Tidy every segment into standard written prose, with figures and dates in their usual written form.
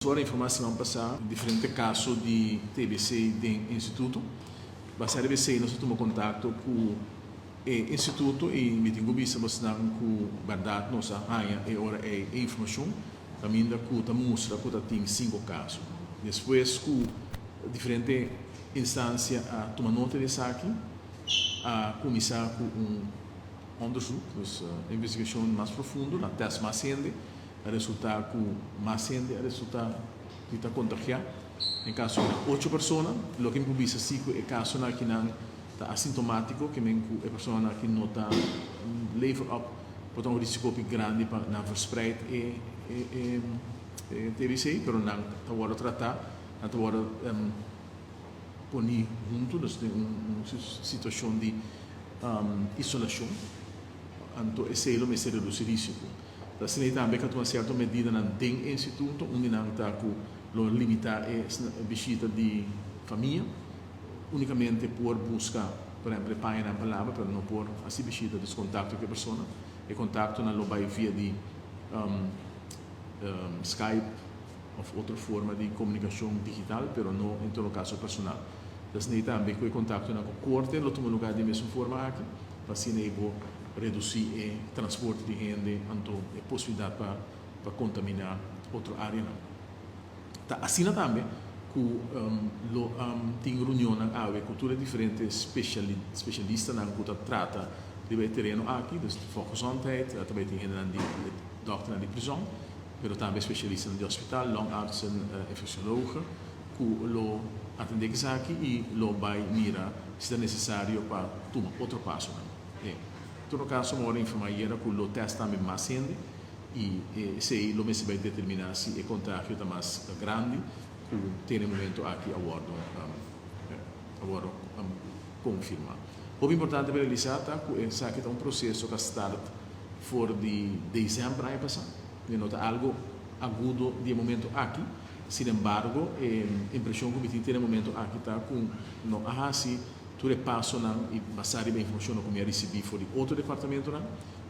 Agora a informação passar diferente caso de TBC do instituto. Basado em TBC nós tomamos contato com o instituto e me tenho visto bastante com verdade nossa raia e ora é informação também da que mostra que tem 5 casos. Depois com diferente instância a tomar nota desse aqui, a começar com onderzoek, dus investigação mais profundo, na teste mais grande, a resultar com mais gente, a resultar que está contagiado. Em caso de 8 pessoas, o que me visa é o caso que não está assintomático, que é a pessoa que não está lever up, portanto, um risco grande para não verspreid TBC, mas não está agora tratar, não está agora pôr junto, dus uma situação de isolação, então esse é o mais reduzir risco. Assim também que uma certa medida no instituto, onde não está com limitar a visita de família, unicamente por buscar, por exemplo, pai na palavra, para não por assim visita dos contatos com a pessoa, e contato não vai via de Skype ou outra forma de comunicação digital, mas não em todo caso personal. Assim também que o contato na corte, no último lugar de mesma forma aqui, para assim reduzir o transporte de gente, então a possibilidade para contaminar outra área. Assim também que tem reunião na AWE, cultura diferente, especialista na que trata de terreno aqui, dus volgezondheid, também tem gente de dokter de prisão, mas também especialista no hospital, longartsen, infecciologen, que lo atender aqui e lo vai mirar se é necessário para tomar outro passo. Em todo caso, agora informar que o teste também mais grande e se o mês vai determinar se o contágio está mais grande, que tem momento aqui agora confirmar. O importante para realizar é que é um processo que está fora de dezembro ano passado, não é algo agudo de momento aqui. Sin embargo, a impressão que eu tenho no momento aqui está com não assim tudo passa e basado em informação que eu recebi de outro departamento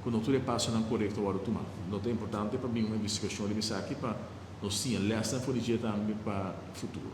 quando tudo passa não correto agora tomar. Não é importante para mim uma investigação de aqui para nós sim alertar for também para o futuro.